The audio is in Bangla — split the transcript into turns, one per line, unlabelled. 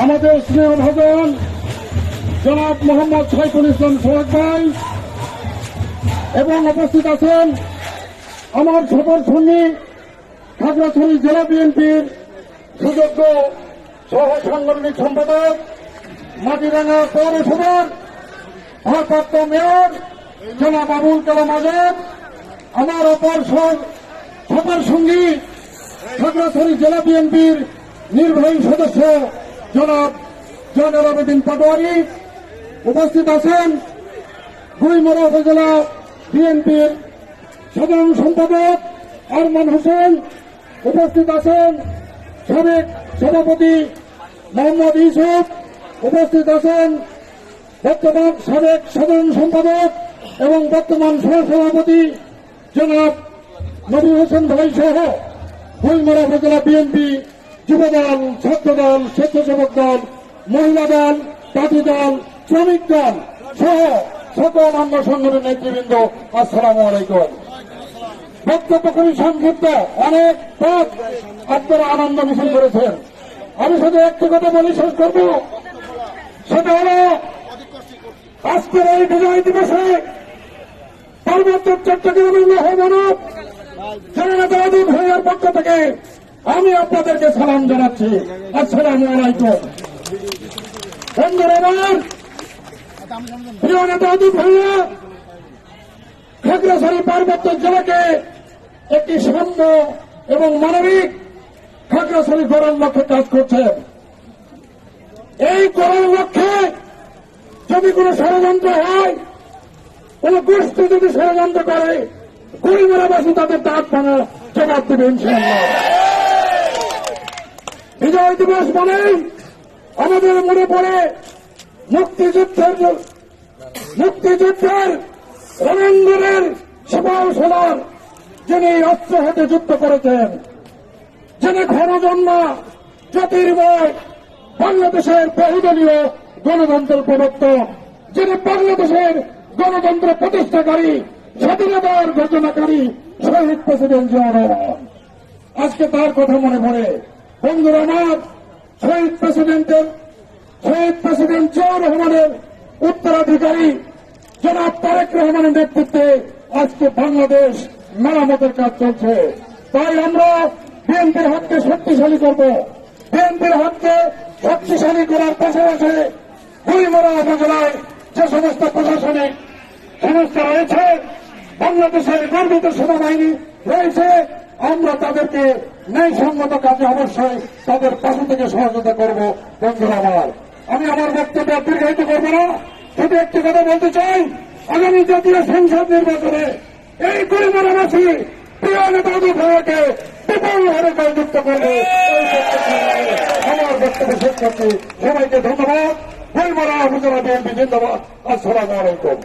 আমাদের স্নেহভাজন জনাব মোহাম্মদ সাইফুল ইসলাম সোহাগ ভাই এবং উপস্থিত আছেন আমার সফর সঙ্গী খাগড়াছড়ি জেলা বিএনপির সুযোগ্য সহ সাংগঠনিক সম্পাদক মাটিরাঙ্গা পৌরসভার ভারপ্রাপ্ত মেয়র জনাব আবুল কালাম আজাদ, আমার অপর সফর সঙ্গী খাগড়াছড়ি জেলা বিএনপির নির্বাহী সদস্য জনাব জয়নুল আবেদিন পাটোয়ারি, উপস্থিত আছেন গুইমরা উপজেলা বিএনপির সাধারণ সম্পাদক আরমান হোসেন, উপস্থিত আছেন সাবেক সভাপতি মোহাম্মদ ইউসুফ, উপস্থিত আছেন বর্তমান সাবেক সাধারণ সম্পাদক এবং বর্তমান সহসভাপতি জনাব নবী হোসেন ভাই সহ গুইমরা উপজেলা বিএনপি যুবদল, ছাত্রদল, স্বেচ্ছাসেবক দল, মহিলা দল, জাতি দল, শ্রমিক দল সহ সকল অঙ্গ সংগঠনের নেতৃবৃন্দ, আসসালামু আলাইকুম। বক্তব্য খুবই সংক্ষিপ্ত, অনেক পথ আপনারা আনন্দ মিছিল করেছেন। আমি শুধু একটি কথা বলে শেষ করব, সেটা হল আজকের এই বিজয় দিবসে পার্বত্য চট্টগ্রামের মহামানব জননেতা আদিব ভাইয়ের পক্ষ থেকে আমি আপনাদেরকে সালাম জানাচ্ছি। আসসালামু আলাইকুম। বন্ধুরা আমার, প্রিয় নেতা আদিব ভাইয়া খাগড়াছড়ি পার্বত্য জেলাকে একটি সাম্য এবং মানবিক খাগড়াছড়ি গড়ার লক্ষ্যে কাজ করছে। এই গড়ার লক্ষ্যে যদি কোন ষড়যন্ত্র হয়, কোন গোষ্ঠী যদি ষড়যন্ত্র করে, গুইমরাবাসী তাদের দাঁত ভাঙা জবাব দেবে ইনশাআল্লাহ। বিজয় দিবস বলেই আমাদের মনে পড়ে মুক্তিযুদ্ধের রণাঙ্গনের সেবাও সোনার, যিনি অস্ত্র হাতে যুদ্ধ করেছেন, যিনি ঘনজন্মা জ্যোতির্ময় বাংলাদেশের বহুদলীয় গণতন্ত্রের প্রবর্তক, যিনি বাংলাদেশের গণতন্ত্র প্রতিষ্ঠাকারী, স্বাধীনতার ঘোষণাকারী শহীদ প্রেসিডেন্ট জিয়া রহমান। আজকে তার কথা মনে পড়ে। বন্ধুরা আমার, শহীদ প্রেসিডেন্ট জিয়া রহমানের উত্তরাধিকারী জনাব তারেক রহমানের নেতৃত্বে আজকে বাংলাদেশ মেরামতের কাজ চলছে। তাই আমরা বিএনপির হাতকে শক্তিশালী করব। বিএনপির হাতকে শক্তিশালী করার পাশাপাশি গুইমরা উপজেলায় যে সমস্ত প্রশাসনিক সংস্থা রয়েছে, বাংলাদেশের গর্বিত সেনাবাহিনী রয়েছে, আমরা তাদেরকে ন্যায়সঙ্গত কাজে অবশ্যই তাদের পাশে থেকে সহযোগিতা করব। বন্ধুরা আমার, আমি আমার বক্তব্য দীর্ঘায়িত করব না, শুধু একটি কথা বলতে চাই, আগামী জাতীয় সংসদ নির্বাচনে এই গুইমরাবাসী প্রিয় নেতা আদিব ভাইয়াকে বিপুলভাবে জয়যুক্ত করবে। আমার বক্তব্য শেষ করছি। সবাইকে ধন্যবাদ। গুইমরা উপজেলা বিএনপি জিন্দাবাদ। আসসালামু আলাইকুম।